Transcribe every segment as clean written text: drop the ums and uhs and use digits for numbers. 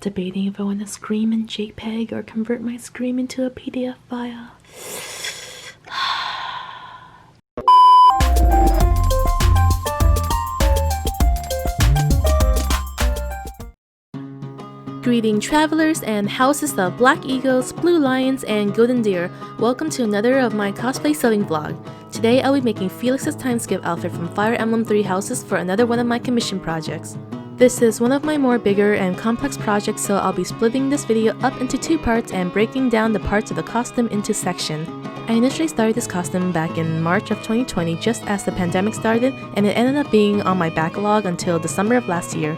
debating if I want to scream in JPEG or convert my scream into a PDF file. Greeting travelers and houses of black eagles, blue lions, and golden deer. Welcome to another of my cosplay sewing vlog. Today I'll be making Felix's time skip outfit from Fire Emblem Three Houses for another one of my commission projects. This is one of my more bigger and complex projects, so I'll be splitting this video up into two parts and breaking down the parts of the costume into sections. I initially started this costume back in March of 2020 just as the pandemic started, and it ended up being on my backlog until December of last year.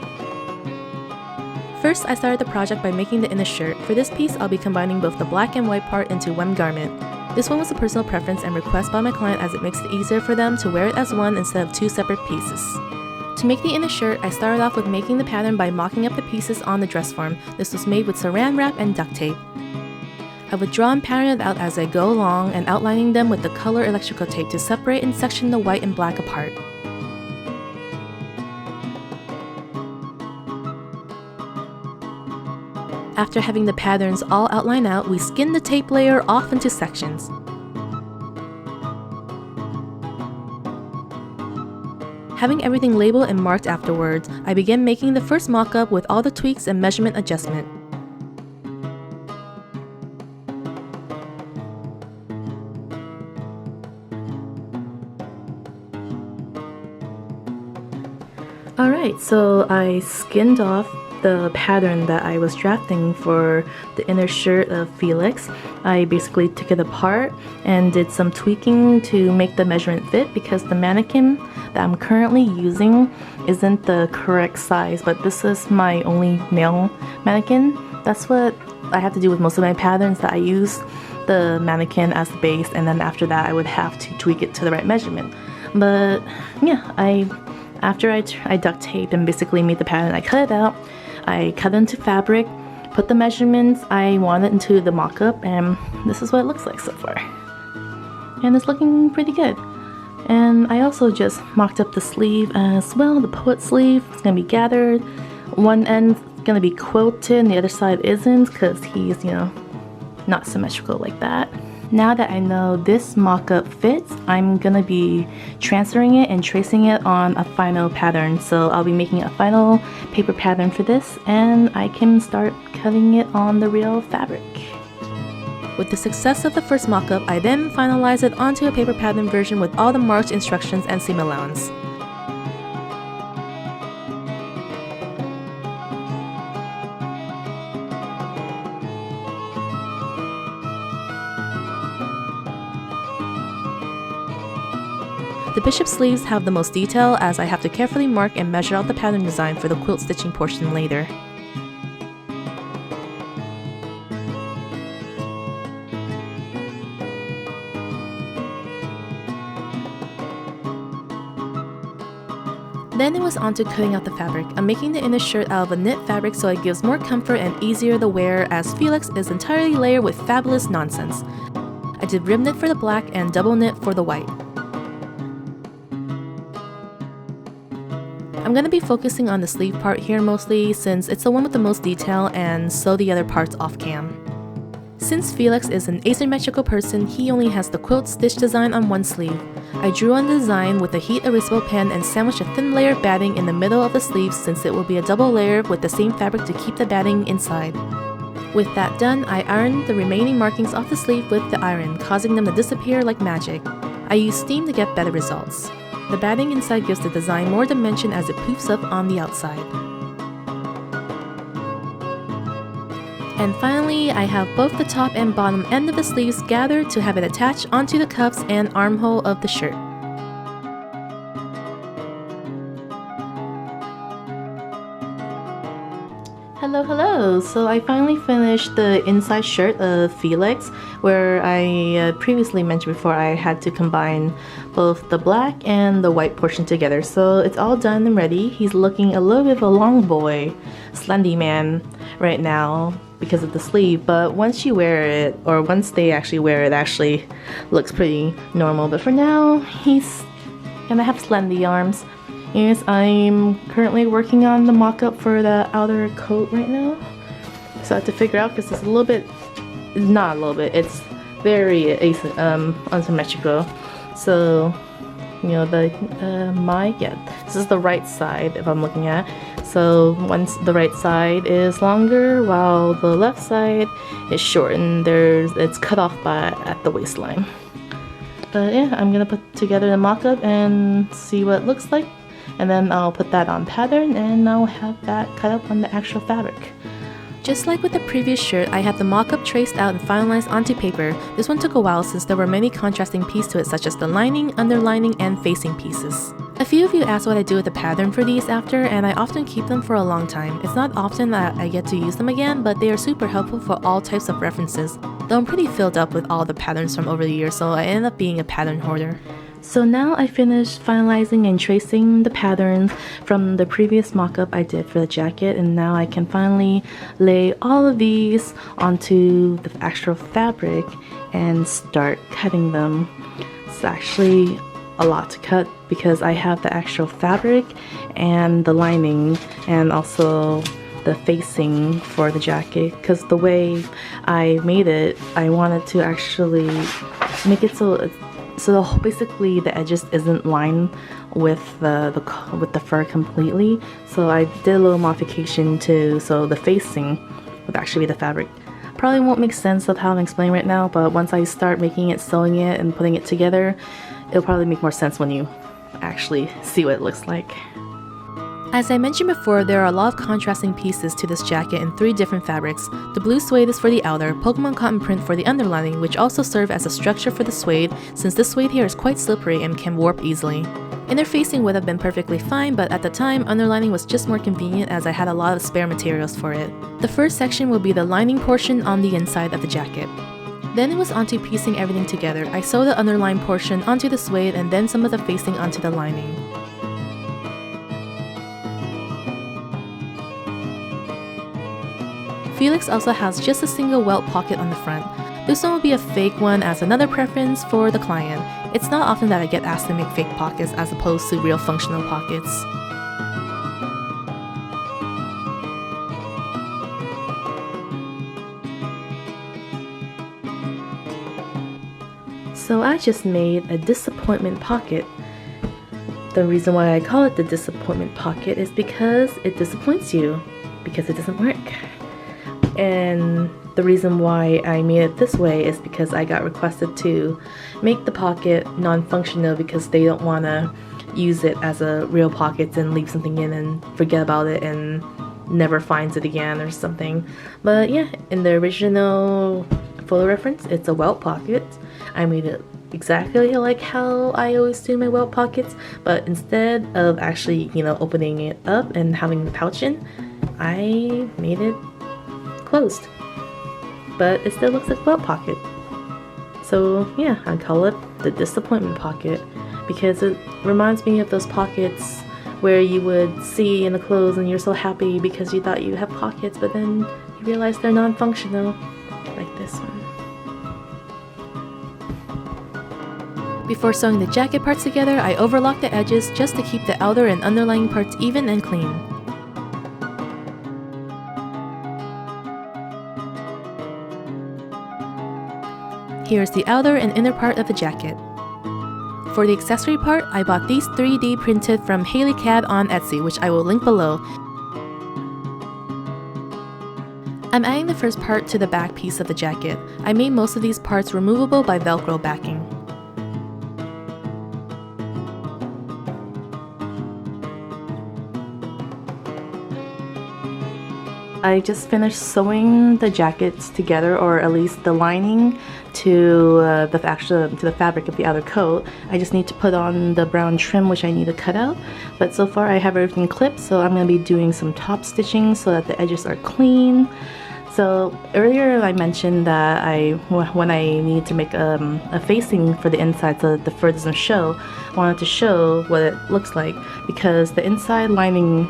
First, I started the project by making the inner shirt. For this piece, I'll be combining both the black and white part into one garment. This one was a personal preference and request by my client as it makes it easier for them to wear it as one instead of two separate pieces. To make the inner shirt, I started off with making the pattern by mocking up the pieces on the dress form. This was made with saran wrap and duct tape. I would draw and pattern it out as I go along and outlining them with the color electrical tape to separate and section the white and black apart. After having the patterns all outlined out, we skin the tape layer off into sections. Having everything labeled and marked afterwards, I began making the first mock-up with all the tweaks and measurement adjustment. Alright, so I skinned off the pattern that I was drafting for the inner shirt of Felix. I basically took it apart and did some tweaking to make the measurement fit because the mannequin that I'm currently using isn't the correct size, but this is my only male mannequin. That's what I have to do with most of my patterns, that I use the mannequin as the base, and then after that I would have to tweak it to the right measurement. But yeah, after I duct taped and basically made the pattern, I cut it out. I cut it into fabric, put the measurements I wanted into the mock-up, and this is what it looks like so far. And it's looking pretty good. And I also just mocked up the sleeve as well, the poet sleeve. It's gonna be gathered. One end's gonna be quilted and the other side isn't because he's, not symmetrical like that. Now that I know this mock-up fits, I'm gonna be transferring it and tracing it on a final pattern. So I'll be making a final paper pattern for this, and I can start cutting it on the real fabric. With the success of the first mock-up, I then finalized it onto a paper pattern version with all the marked instructions and seam allowance. The bishop sleeves have the most detail as I have to carefully mark and measure out the pattern design for the quilt stitching portion later. Then it was on to cutting out the fabric. I'm making the inner shirt out of a knit fabric so it gives more comfort and easier to wear, as Felix is entirely layered with fabulous nonsense. I did rib knit for the black and double knit for the white. I'm going to be focusing on the sleeve part here mostly since it's the one with the most detail, and sew the other parts off cam. Since Felix is an asymmetrical person, he only has the quilt stitch design on one sleeve. I drew on the design with a heat erasable pen and sandwiched a thin layer of batting in the middle of the sleeve since it will be a double layer with the same fabric to keep the batting inside. With that done, I ironed the remaining markings off the sleeve with the iron, causing them to disappear like magic. I used steam to get better results. The batting inside gives the design more dimension as it poofs up on the outside. And finally, I have both the top and bottom end of the sleeves gathered to have it attached onto the cuffs and armhole of the shirt. Hello! So I finally finished the inside shirt of Felix, where I previously mentioned before I had to combine both the black and the white portion together. So it's all done and ready. He's looking a little bit of a long boy, slendy man right now because of the sleeve, but once you wear it, or once they actually wear it, it actually looks pretty normal. But for now, he's gonna have slendy arms. Yes, I'm currently working on the mock-up for the outer coat right now. So I have to figure out because it's a little bit, not a little bit, it's very unsymmetrical. So, you know, this is the right side if I'm looking at. So once the right side is longer while the left side is shortened, it's cut off at the waistline. But yeah, I'm gonna put together the mock-up and see what it looks like, and then I'll put that on pattern and I'll have that cut up on the actual fabric. Just like with the previous shirt, I have the mock-up traced out and finalized onto paper. This one took a while since there were many contrasting pieces to it, such as the lining, underlining, and facing pieces. A few of you asked what I do with the pattern for these after, and I often keep them for a long time. It's not often that I get to use them again, but they are super helpful for all types of references. Though I'm pretty filled up with all the patterns from over the years, so I end up being a pattern hoarder. So now I finished finalizing and tracing the patterns from the previous mock-up I did for the jacket, and now I can finally lay all of these onto the actual fabric and start cutting them. It's actually a lot to cut because I have the actual fabric and the lining and also the facing for the jacket, because the way I made it, I wanted to actually make it so basically the edges isn't lined with the fur completely. So I did a little modification so the facing would actually be the fabric. Probably won't make sense of how I'm explaining right now, but once I start making it, sewing it, and putting it together, it'll probably make more sense when you actually see what it looks like. As I mentioned before, there are a lot of contrasting pieces to this jacket in 3 different fabrics. The blue suede is for the outer, Pokemon cotton print for the underlining, which also serve as a structure for the suede, since this suede here is quite slippery and can warp easily. Inner facing would have been perfectly fine, but at the time, underlining was just more convenient as I had a lot of spare materials for it. The first section will be the lining portion on the inside of the jacket. Then it was onto piecing everything together. I sewed the underline portion onto the suede and then some of the facing onto the lining. Felix also has just a single welt pocket on the front. This one will be a fake one as another preference for the client. It's not often that I get asked to make fake pockets as opposed to real functional pockets. So I just made a disappointment pocket. The reason why I call it the disappointment pocket is because it disappoints you, because it doesn't work. And the reason why I made it this way is because I got requested to make the pocket non-functional because they don't want to use it as a real pocket and leave something in and forget about it and never finds it again or something. But yeah, in the original photo reference, it's a welt pocket. I made it exactly like how I always do my welt pockets, but instead of actually, you know, opening it up and having the pouch in, I made it closed, but it still looks like a welt pocket. So yeah, I call it the disappointment pocket because it reminds me of those pockets where you would see in the clothes and you're so happy because you thought you have pockets, but then you realize they're non-functional, like this one. Before sewing the jacket parts together, I overlocked the edges just to keep the outer and underlying parts even and clean. Here's the outer and inner part of the jacket. For the accessory part, I bought these 3D printed from HayleyCAD on Etsy, which I will link below. I'm adding the first part to the back piece of the jacket. I made most of these parts removable by Velcro backing. I just finished sewing the jackets together, or at least the lining to the fabric of the outer coat. I just need to put on the brown trim, which I need to cut out. But so far I have everything clipped, so I'm going to be doing some top stitching so that the edges are clean. So earlier I mentioned that when I need to make a facing for the inside so that the fur doesn't show, I wanted to show what it looks like, because the inside lining,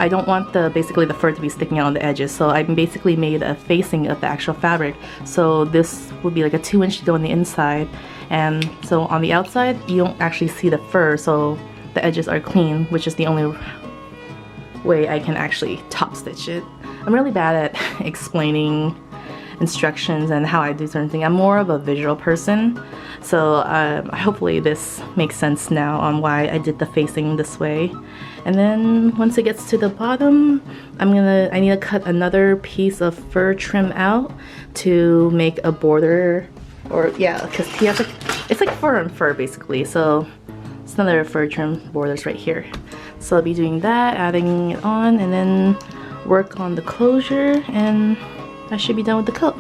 I don't want basically the fur to be sticking out on the edges, so I basically made a facing of the actual fabric. So this would be like a 2-inch go on the inside, and so on the outside you don't actually see the fur, so the edges are clean, which is the only way I can actually top stitch it. I'm really bad at explaining instructions and how I do certain things. I'm more of a visual person, so hopefully this makes sense now on why I did the facing this way. And then once it gets to the bottom, I need to cut another piece of fur trim out to make a border, or yeah, because he has it's like fur and fur basically, so it's another fur trim borders right here. So I'll be doing that, adding it on, and then work on the closure, and I should be done with the coat.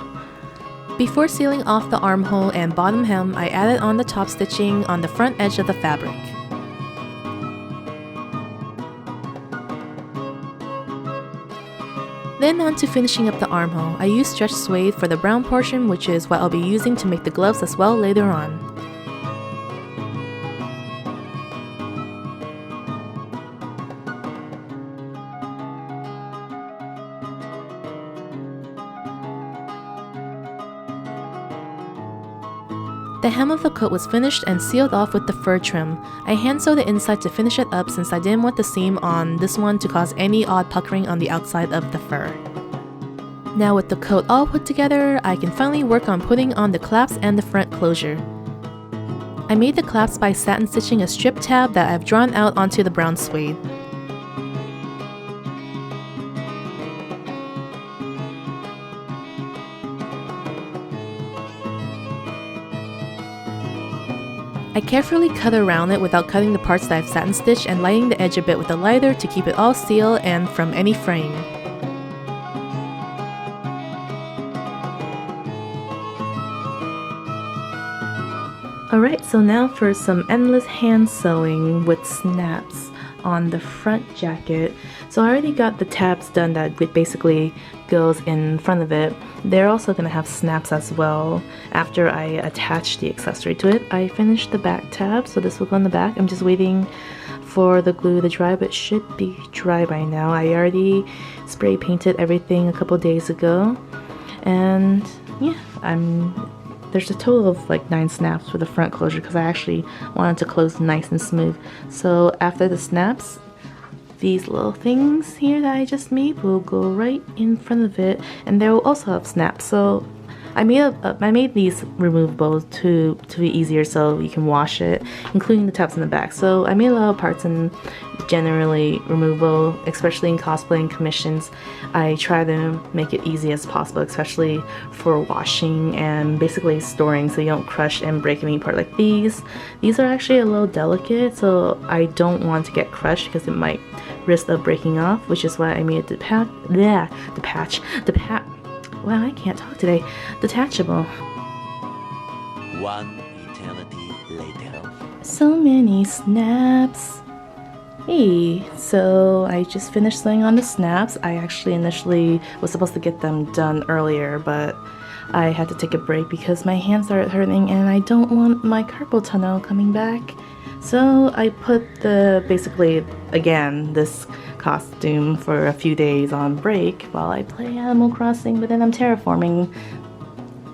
Before sealing off the armhole and bottom hem, I added on the top stitching on the front edge of the fabric. Then on to finishing up the armhole. I used stretch suede for the brown portion, which is what I'll be using to make the gloves as well later on. The hem of the coat was finished and sealed off with the fur trim. I hand sewed the inside to finish it up since I didn't want the seam on this one to cause any odd puckering on the outside of the fur. Now with the coat all put together, I can finally work on putting on the clasps and the front closure. I made the clasps by satin stitching a strip tab that I've drawn out onto the brown suede. I carefully cut around it without cutting the parts that I've satin stitched and lighting the edge a bit with a lighter to keep it all sealed and from any fraying. Alright, so now for some endless hand sewing with snaps on the front jacket. So I already got the tabs done that basically goes in front of it. They're also going to have snaps as well after I attach the accessory to it. I finished the back tab, so this will go on the back. I'm just waiting for the glue to dry, but it should be dry by now. I already spray painted everything a couple days ago, and yeah, there's a total of like 9 snaps for the front closure because I actually wanted to close nice and smooth. So after the snaps, these little things here that I just made will go right in front of it, and they will also have snaps. So I made these removable to be easier so you can wash it, including the tabs in the back. So I made a lot of parts and generally removable, especially in cosplay and commissions. I try to make it easy as possible, especially for washing and basically storing so you don't crush and break any part like these. These are actually a little delicate, so I don't want to get crushed because it might risk of breaking off, which is why I made it wow, I can't talk today. Detachable. One eternity later. So many snaps. Hey, so I just finished sewing on the snaps. I actually initially was supposed to get them done earlier, but I had to take a break because my hands started hurting and I don't want my carpal tunnel coming back. So I put basically, again, this costume for a few days on break while I play Animal Crossing, but then I'm terraforming,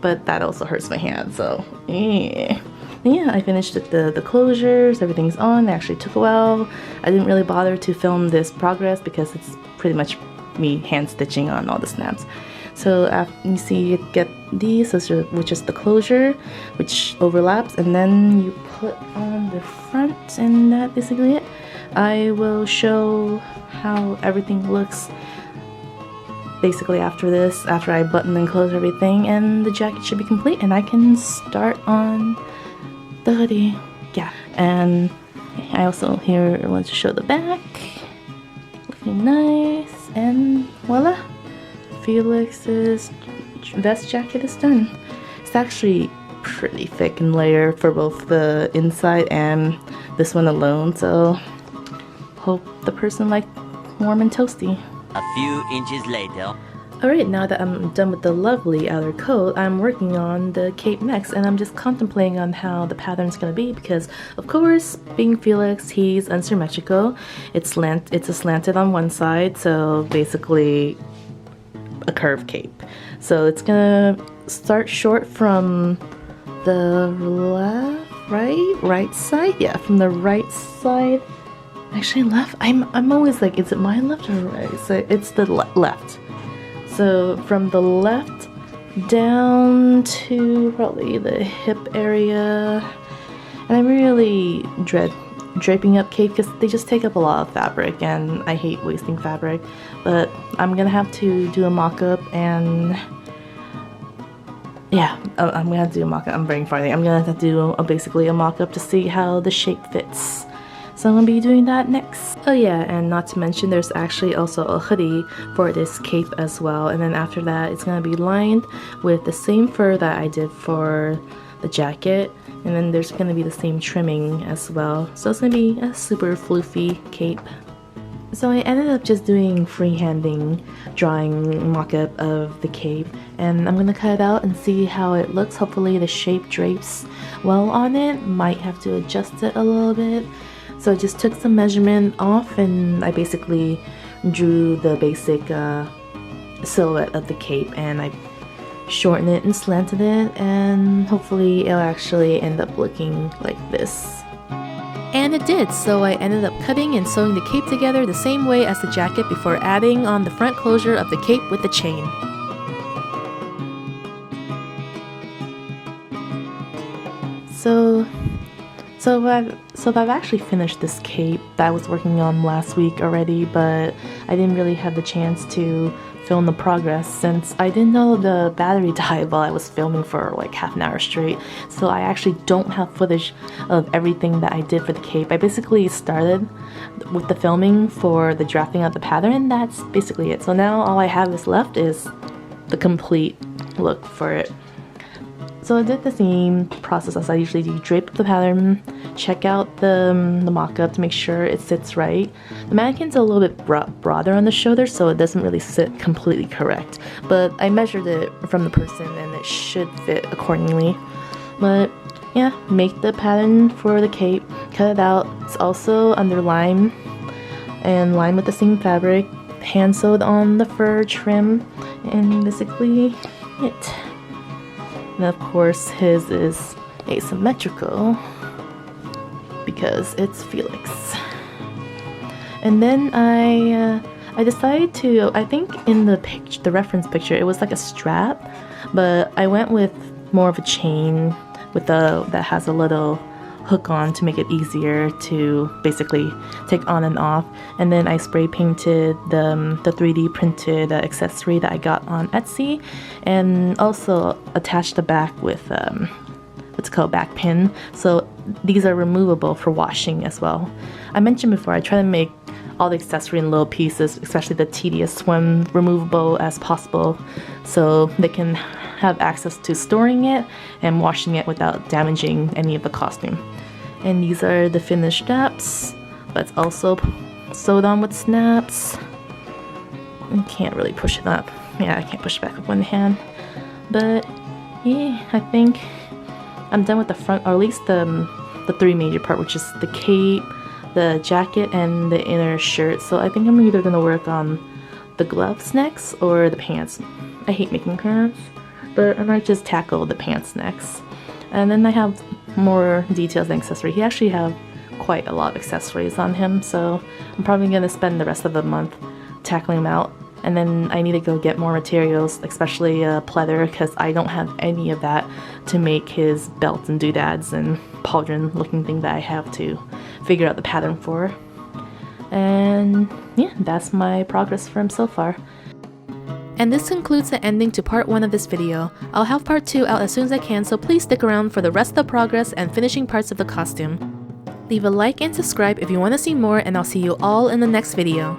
but that also hurts my hand, so yeah, I finished the closures, everything's on. It actually took a while. I didn't really bother to film this progress because it's pretty much me hand stitching on all the snaps. So after you see you get these, which is the closure, which overlaps, and then you put on the front, and that's basically it. I will show how everything looks basically after this, after I button and close everything, and the jacket should be complete and I can start on the hoodie. Yeah, and I also here want to show the back. Looking nice, and voila, Felix's vest jacket is done. It's actually pretty thick and layered for both the inside and this one alone, so hope the person liked warm and toasty. A few inches later. Alright, now that I'm done with the lovely outer coat, I'm working on the cape next, and I'm just contemplating on how the pattern's gonna be because, of course, being Felix, he's unsymmetrical. It's a slanted on one side, so basically a curved cape. So it's gonna start short from the right side? Yeah, from the right side. Actually, left. I'm always like, is it my left or right? So it's the left. So from the left down to probably the hip area. And I really dread draping up cape because they just take up a lot of fabric and I hate wasting fabric. But I'm gonna have to do a mock-up, and yeah, I'm gonna have to do a mock-up. I'm very farting. I'm gonna have to do basically a mock-up to see how the shape fits. So I'm gonna be doing that next. Oh yeah, and not to mention there's actually also a hoodie for this cape as well. And then after that, it's gonna be lined with the same fur that I did for the jacket. And then there's gonna be the same trimming as well. So it's gonna be a super floofy cape. So I ended up just doing freehanding drawing mock-up of the cape, and I'm gonna cut it out and see how it looks. Hopefully the shape drapes well on it. Might have to adjust it a little bit. So I just took some measurement off and I basically drew the basic silhouette of the cape, and I shortened it and slanted it, and hopefully it'll actually end up looking like this. And it did, so I ended up cutting and sewing the cape together the same way as the jacket before adding on the front closure of the cape with the chain. So I've actually finished this cape that I was working on last week already, but I didn't really have the chance to film the progress since I didn't know the battery died while I was filming for like half an hour straight. So I actually don't have footage of everything that I did for the cape. I basically started with the filming for the drafting out the pattern, and that's basically it. So now all I have is left is the complete look for it. So I did the same process as I usually do. Drape the pattern, check out the mock-up to make sure it sits right. The mannequin's a little bit broader on the shoulder, so it doesn't really sit completely correct. But I measured it from the person and it should fit accordingly. But yeah, make the pattern for the cape, cut it out. It's also under lime and lined with the same fabric, hand sewed on the fur trim, and basically it. And of course his is asymmetrical because it's Felix. And then I decided to, I think in the reference picture it was like a strap, but I went with more of a chain with that has a little hook on to make it easier to basically take on and off. And then I spray painted the 3D printed accessory that I got on Etsy, and also attached the back with what's called back pin. So these are removable for washing as well. I mentioned before I try to make all the accessory in little pieces, especially the tedious one, removable as possible, so they can have access to storing it and washing it without damaging any of the costume. And these are the finished straps, but it's also sewed on with snaps. You can't really push it up. Yeah, I can't push it back with one hand. But yeah, I think I'm done with the front, or at least the three major part, which is the cape, the jacket, and the inner shirt. So I think I'm either gonna work on the gloves next or the pants. I hate making pants, but I might just tackle the pants next. And then I have more details and accessories. He actually have quite a lot of accessories on him, so I'm probably gonna spend the rest of the month tackling them out. And then I need to go get more materials, especially pleather, because I don't have any of that to make his belts and doodads and pauldron looking thing that I have to figure out the pattern for. And yeah, that's my progress for him so far. And this concludes the ending to part 1 of this video. I'll have part 2 out as soon as I can, so please stick around for the rest of the progress and finishing parts of the costume. Leave a like and subscribe if you want to see more, and I'll see you all in the next video.